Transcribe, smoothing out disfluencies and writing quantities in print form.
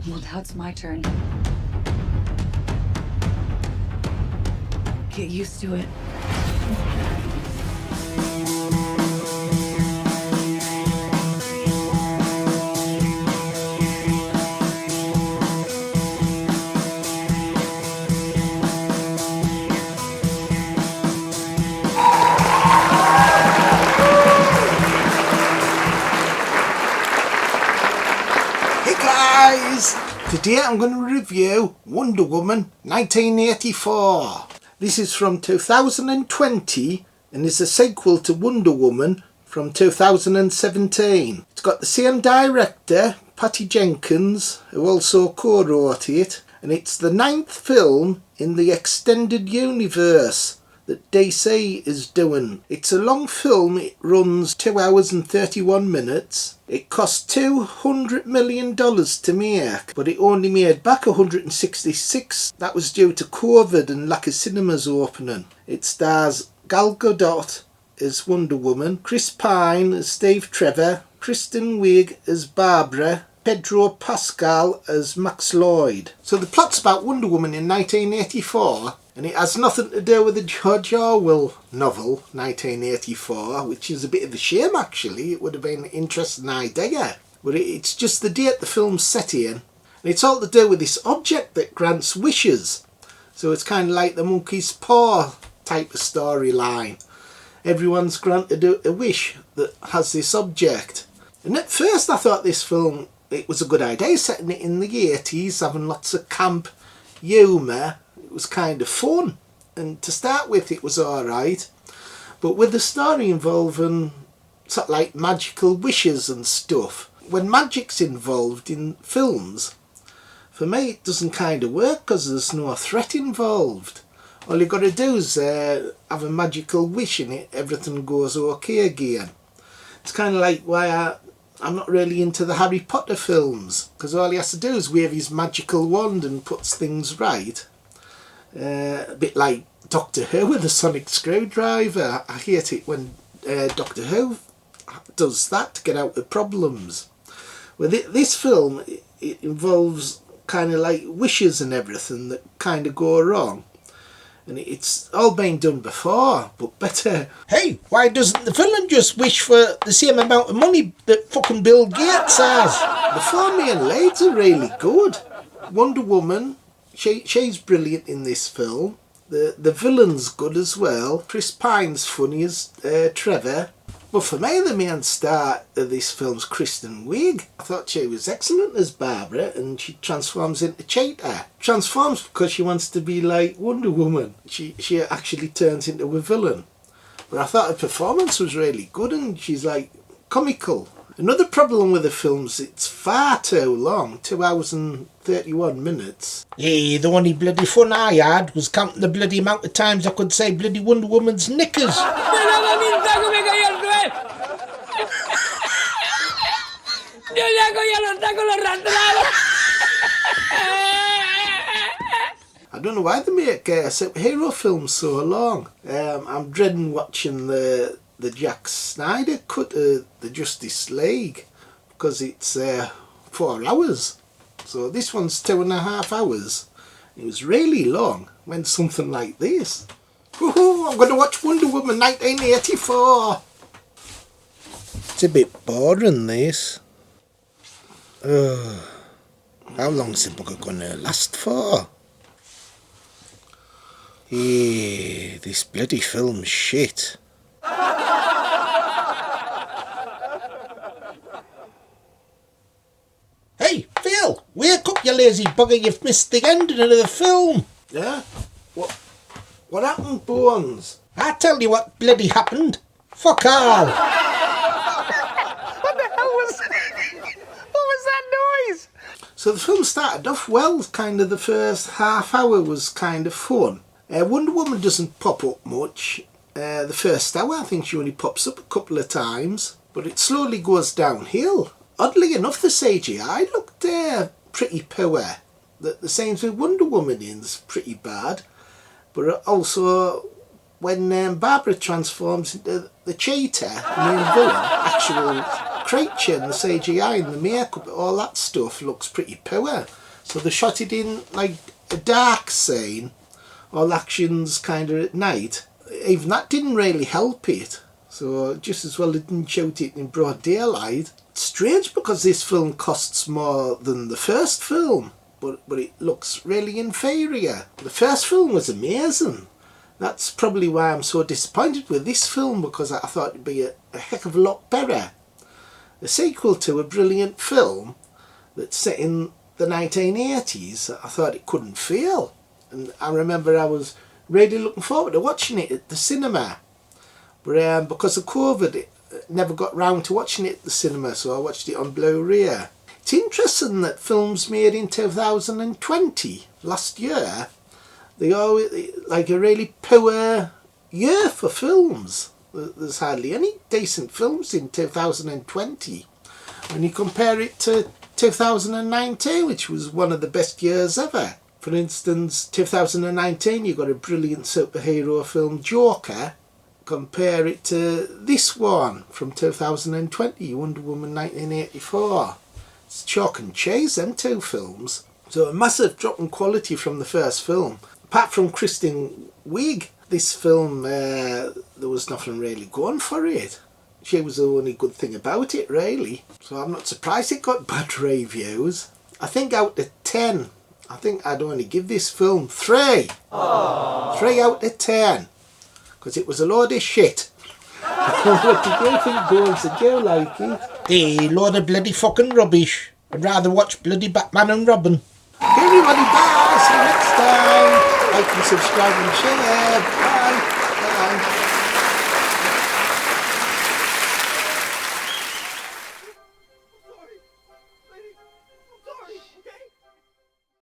Well, now it's my turn. Get used to it. Today I'm going to review Wonder Woman 1984. This is from 2020 and is a sequel to Wonder Woman from 2017. It's got the same director, Jenkins, who also co-wrote it, and it's the 9th film in the extended universe that DC is doing. It's a long film. It runs 2 hours and 31 minutes. It cost $200 million to make, but it only made back 166. That was due to COVID and lack of cinemas opening. It stars Gal Gadot as Wonder Woman, Chris Pine as Steve Trevor, Kristen Wiig as Barbara, Pedro Pascal as Max Lloyd. So the plot's about Wonder Woman in 1984, and it has nothing to do with the George Orwell novel 1984, which is a bit of a shame actually. It would have been an interesting idea, but it's just the date the film's set in, and it's all to do with this object that grants wishes. So it's kind of like the monkey's paw type of storyline. Everyone's granted a wish that has this object. And at first I thought this film, it was a good idea, setting it in the 80s, having lots of camp humour. It was kind of fun, and to start with it was alright, but with the story involving sort of like magical wishes and stuff, when magic's involved in films, for me it doesn't kind of work because there's no threat involved. All you've got to do is have a magical wish and everything goes okay again. It's kind of like why I'm not really into the Harry Potter films, because all he has to do is wave his magical wand and puts things right. A bit like Doctor Who with the sonic screwdriver. I hate it when Doctor Who does that to get out of problems. With this film, it involves kind of like wishes and everything that kind of go wrong. And it's all been done before, but better. Hey, why doesn't the villain just wish for the same amount of money that fucking Bill Gates has? The four main leads are really good. Wonder Woman, she's brilliant in this film. The villain's good as well. Chris Pine's funny as Trevor. But for me, the main star of this film's Kristen Wiig. I thought she was excellent as Barbara, and she transforms into Cheetah. Transforms because she wants to be like Wonder Woman. She actually turns into a villain. But I thought her performance was really good, and she's like comical. Another problem with the film's it's far too long, 2 hours and 31 minutes. Yeah, the only bloody fun I had was counting the bloody amount of times I could say bloody Wonder Woman's knickers. I don't know why they make superhero films so long. I'm dreading watching the Jack Snyder cut of the Justice League, because it's 4 hours. So this one's 2.5 hours. It was really long when something like this. Woohoo, I'm going to watch Wonder Woman 1984. It's a bit boring, this. How long's the book going to last for? This bloody film's shit. Hey, Phil, wake up, you lazy bugger, you've missed the ending of the film. Yeah? What happened, Bones? I tell you what bloody happened. Fuck all. What the hell was that? What was that noise? So the film started off well, kind of the first half hour was kind of fun. Wonder Woman doesn't pop up much. The first hour, I think she only pops up a couple of times, but it slowly goes downhill. Oddly enough, the CGI looked pretty poor. The scenes with Wonder Woman is pretty bad, but also when Barbara transforms into the Cheetah, the main villain, actual creature and the CGI and the makeup, all that stuff looks pretty poor. So they shot it in like a dark scene, all actions kind of at night. Even that didn't really help it. So just as well they didn't shoot it in broad daylight. It's strange because this film costs more than the first film, but it looks really inferior. The first film was amazing. That's probably why I'm so disappointed with this film, because I thought it'd be a heck of a lot better. A sequel to a brilliant film that's set in the 1980s, I thought it couldn't fail. And I remember I was really looking forward to watching it at the cinema. But because of COVID, it never got round to watching it at the cinema, so I watched it on Blu-ray. It's interesting that films made in 2020, last year, they are like a really poor year for films. There's hardly any decent films in 2020. When you compare it to 2019, which was one of the best years ever. For instance, 2019 you got a brilliant superhero film, Joker. Compare it to this one from 2020, Wonder Woman 1984. It's chalk and cheese, them two films. So a massive drop in quality from the first film. Apart from Kristen Wiig, this film, there was nothing really going for it. She was the only good thing about it, really. So I'm not surprised it got bad reviews. I think out of 10, I think I'd only give this film 3. Aww. 3 out of 10. Because it was a load of shit. What did you think, girls? Did you like it? Hey, load of bloody fucking rubbish. I'd rather watch bloody Batman and Robin. Okay, everybody, bye. See you next time. Like and subscribe and share. Bye.